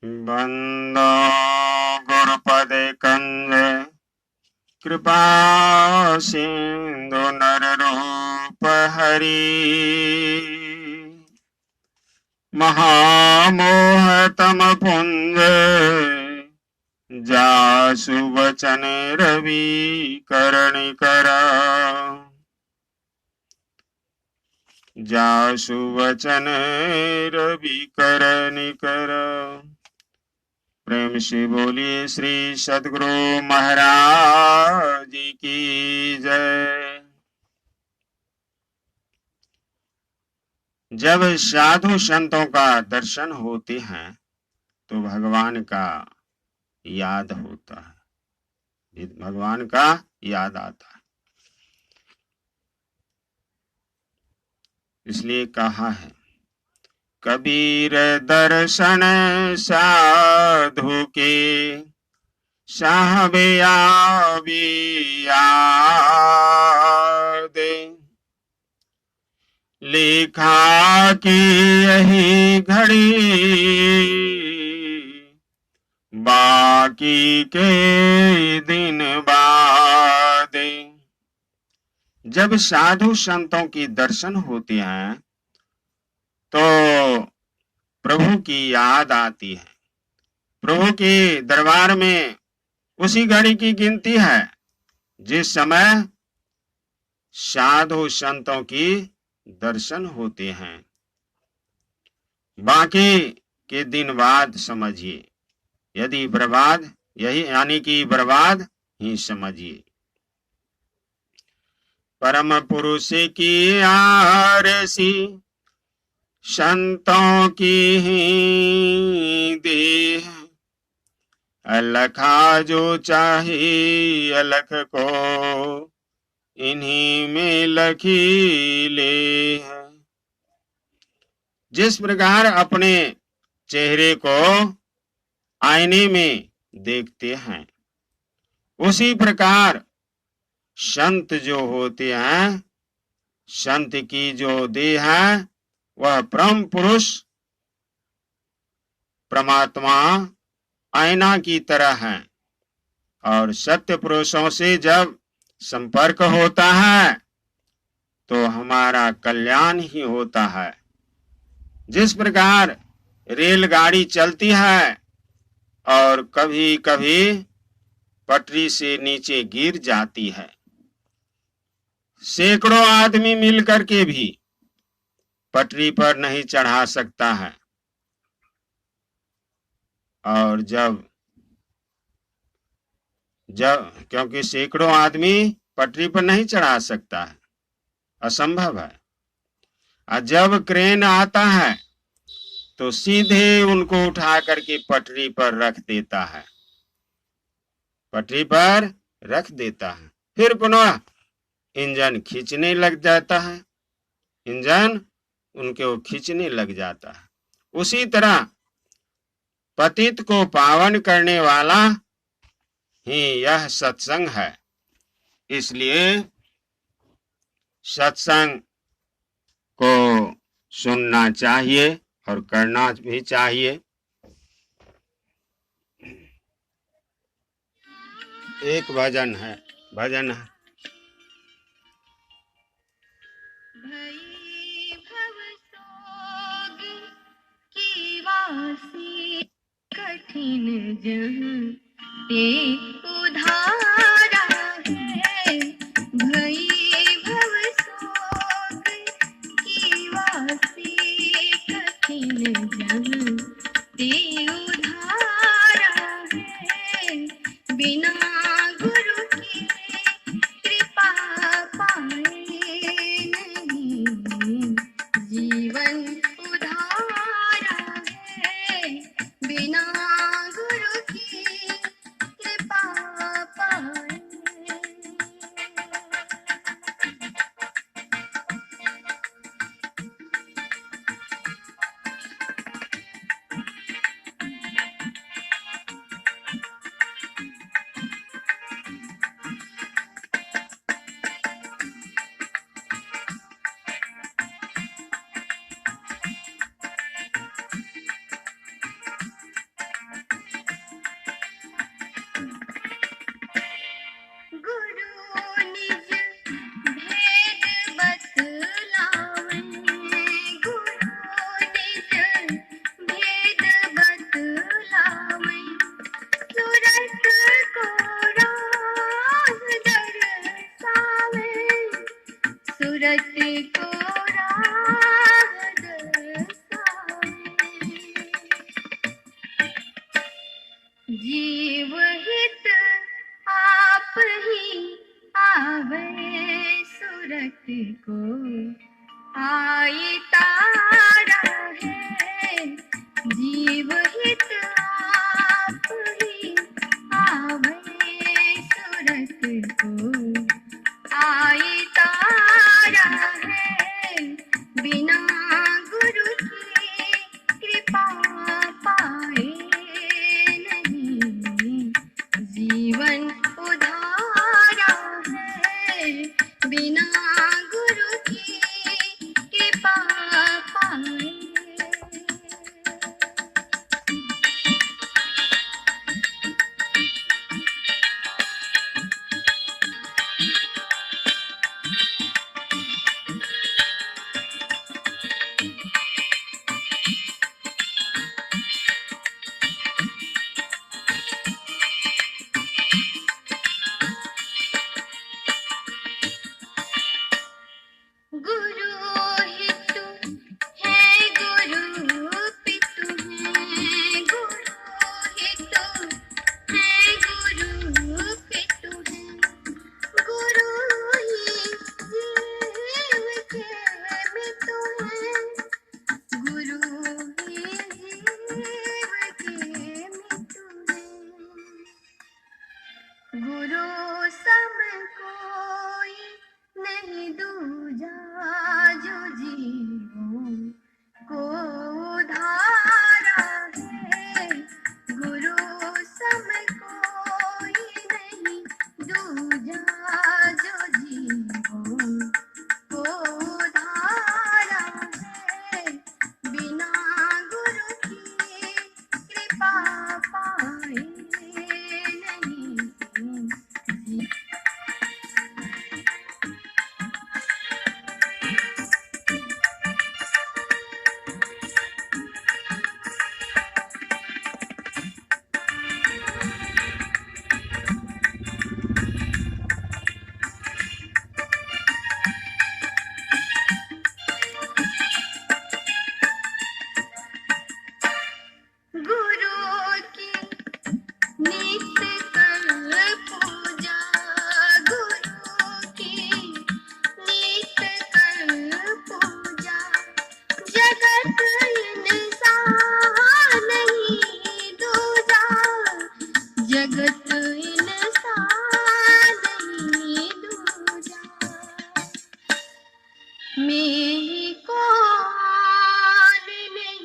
बंदो गुरुपदे कंज कृपा सिंधु नर रूप हरि महामोह तम पुंज जासु वचन रवि करणी करा जासु वचन रवि करणी करा। प्रेम से बोलिए श्री सद्गुरु महाराज जी की जय। जब साधु संतों का दर्शन होते हैं तो भगवान का याद होता है, भगवान का याद आता है। इसलिए कहा है कबीर दर्शन साधु के साहबे दे लिखा की यही घड़ी बाकी के दिन बाद। जब साधु संतों की दर्शन होते हैं तो प्रभु की याद आती है। प्रभु के दरबार में उसी घड़ी की गिनती है जिस समय साधु संतों की दर्शन होते हैं। बाकी के दिन बाद समझिए, यदि बर्बाद यही यानी कि बर्बाद ही समझिए। परम पुरुष की आरसी संतों की ही देह अलखा जो चाहे अलख को इन्हीं में लखी ले है। जिस प्रकार अपने चेहरे को आईने में देखते हैं उसी प्रकार संत जो होते हैं, संत की जो देह है वह परम पुरुष परमात्मा आईना की तरह है। और सत्य पुरुषों से जब संपर्क होता है तो हमारा कल्याण ही होता है। जिस प्रकार रेलगाड़ी चलती है और कभी कभी पटरी से नीचे गिर जाती है, सैकड़ों आदमी मिलकर के भी पटरी पर नहीं चढ़ा सकता है। और जब क्योंकि सैकड़ों आदमी पटरी पर नहीं चढ़ा सकता है, असंभव है। और जब क्रेन आता है तो सीधे उनको उठा करके पटरी पर रख देता है, पटरी पर रख देता है। फिर पुनः इंजन खींचने लग जाता है, इंजन उनको खींचने लग जाता है। उसी तरह पतित को पावन करने वाला ही यह सत्संग है। इसलिए सत्संग को सुनना चाहिए और करना भी चाहिए। एक भजन है, भजन है। भई भव सोग की वासी कठिन जग ते उधारा है। भई भव सोग की वासी कठिन जग ते उधारा है। बिना गुरु की कृपा पाए नहीं जीवन उधारा है। बिना गुरु की कृपा सूरत को राह दर्शाए। जीव हित आप ही आवे सूरत को आई तारा है। जीव हित आप ही आवे सूरत को आई तारा है। बिना गुरु की कृपा पाए नहीं जीवन उधारा है। बिना गुरु की कृपा पाए। गुरु हितु है गुरु पितु है। गुरु हितु है गुरु पितु है। गुरु ही जीव के मितु है। गुरु ही जीव के मितु है। गुरु सम कोई नहीं दूजा जो जीवों को उधारा है। गुरु सम कोई नहीं दूजा जो जीवों को उधारा है। बिना गुरु की कृपा पाए नहीं। गुरु की नित कर पूजा। गुरु की नित कर पूजा। जगत इंसान नहीं दूजा। जगत इंसान नहीं दूजा। मेरी कौन नहीं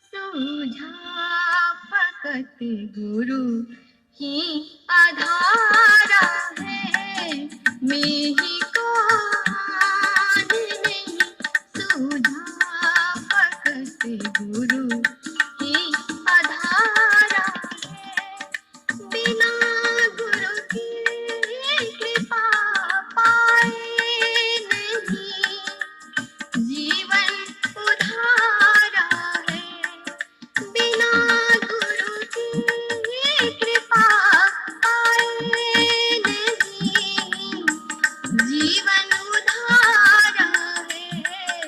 सूझा फकत गुरु ही आधारा है। मेरी कौन नहीं सूझा फकत गुरु ही आधारा है। बिना गुरु की कृपा पाए नहीं जीवन उधारा है। बिना गुरु की कृपा पाए नहीं जीवन उधारा है।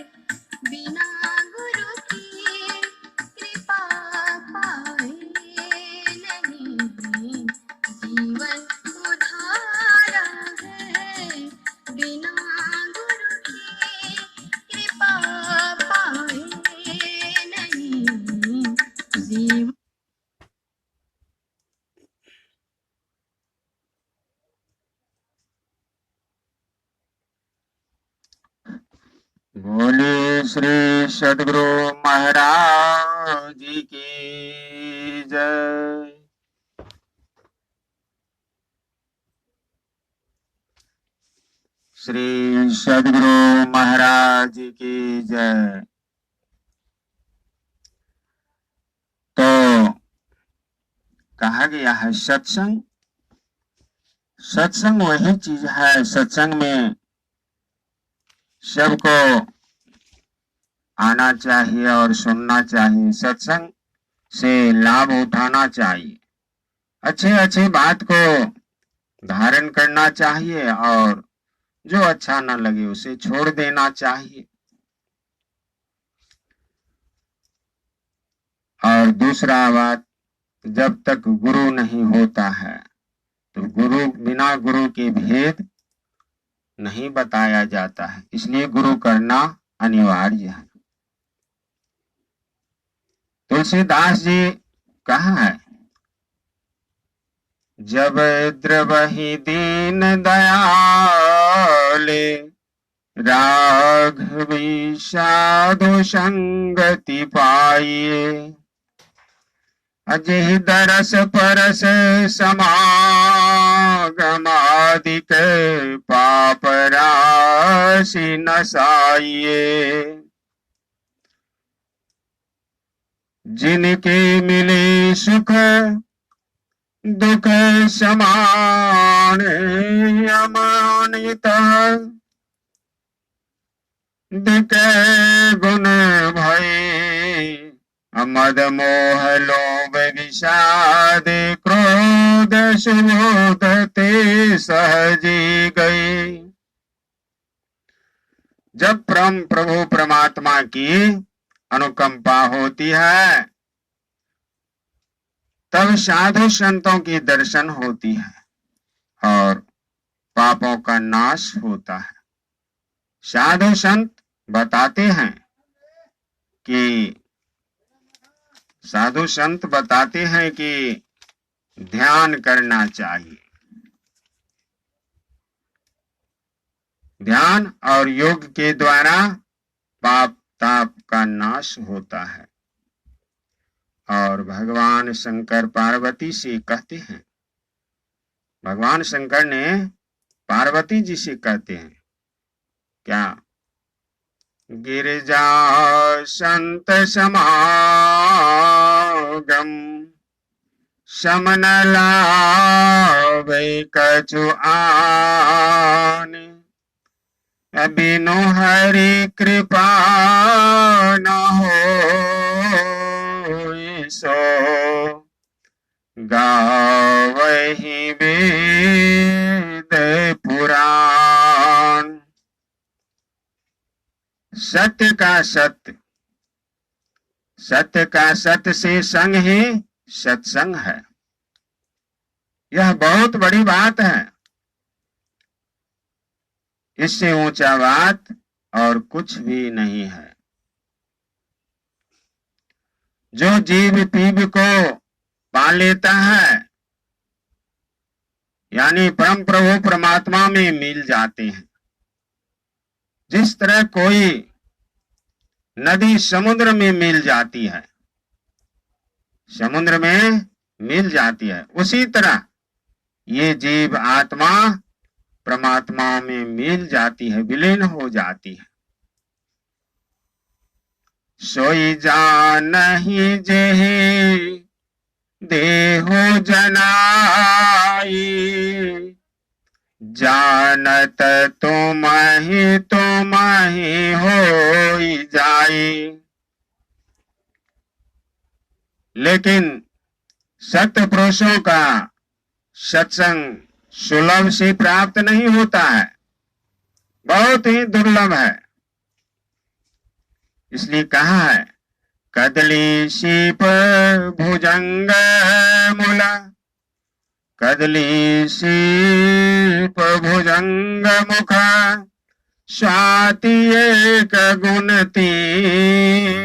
बिना गुरु की कृपा पाए नहीं जीवन उधारा है। बिना गुरु की कृपा पाए नहीं जीवन। बोले श्री सदगुरु महाराज जी की जय। श्री सदगुरु महाराज जी की जय। तो कहा गया है सत्संग। सत्संग वही चीज है, सत्संग में सबको आना चाहिए और सुनना चाहिए। सत्संग से लाभ उठाना चाहिए। अच्छे अच्छे बात को धारण करना चाहिए और जो अच्छा न लगे उसे छोड़ देना चाहिए। और दूसरा बात, जब तक गुरु नहीं होता है तो बिना गुरु के भेद नहीं बताया जाता है, इसलिए गुरु करना अनिवार्य है। तुलसीदास जी कहा है, जब द्रवहि दीन दयाले राघवी साधु संगति पाइए, अजहि दरस परस समागमादिक पाप राशि नसाइए, जिनके मिले सुख दुख समान अमानित, दिखे गुण भय मद मोह लोभ विषाद क्रोध सुबोध ते सहजी गए। जब प्रभु परमात्मा की अनुकंपा होती है तब साधु संतों की दर्शन होती है और पापों का नाश होता है। साधु संत बताते हैं कि ध्यान करना चाहिए। ध्यान और योग के द्वारा पाप ताप का नाश होता है। और भगवान शंकर पार्वती से कहते हैं, भगवान शंकर ने पार्वती जी से कहते हैं क्या, गिरिजा संत समागम समन लावे कछु आन, बिनु हरि कृपा न हो सो गावहि वेद पुराण। सत्य का सत्य, सत्य का सत्य से संग ही सत्संग है। यह बहुत बड़ी बात है। इससे ऊंचा बात और कुछ भी नहीं है। जो जीव पीव को पा लेता है यानी परम प्रभु परमात्मा में मिल जाते हैं। जिस तरह कोई नदी समुद्र में मिल जाती है, समुद्र में मिल जाती है, उसी तरह ये जीव आत्मा परमात्मा में मिल जाती है, विलीन हो जाती है। सोई जानहि जेहि देहो जनाई, जानत तुमहि होई जाई। लेकिन सत्य पुरुषों का सत्संग सुलभ से प्राप्त नहीं होता है, बहुत ही दुर्लभ है। इसलिए कहा है, कदली शीप भुजंग मूला, कदली शीप भुजंग मुख, स्वाति एक गुण तीन,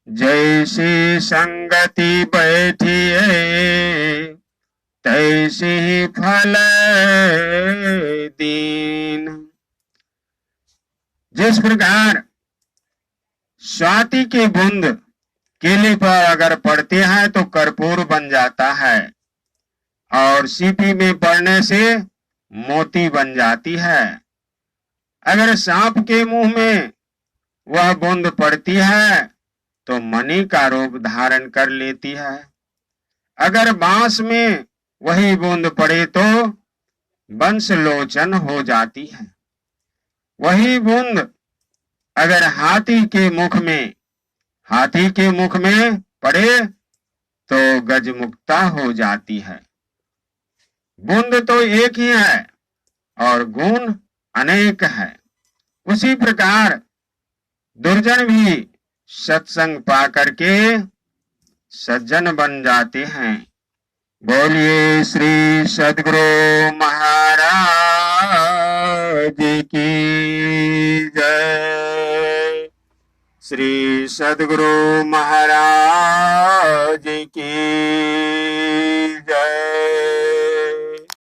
जैसी संगति बैठिए तैसी फल दीन। जिस प्रकार स्वाति की बूंद केले पर अगर पड़ते हैं तो कर्पूर बन जाता है और सीपी में पड़ने से मोती बन जाती है। अगर सांप के मुंह में वह बूंद पड़ती है तो मणि का रूप धारण कर लेती है। अगर बांस में वही बूंद पड़े तो वंशलोचन हो जाती है। वही बूंद अगर हाथी के मुख में पड़े तो गजमुक्ता हो जाती है। बूंद तो एक ही है, और गुण अनेक है। उसी प्रकार दुर्जन भी सत्संग पा करके सज्जन बन जाते हैं। बोलिए श्री सद्गुरु महाराज की जय। श्री सद्गुरु महाराज की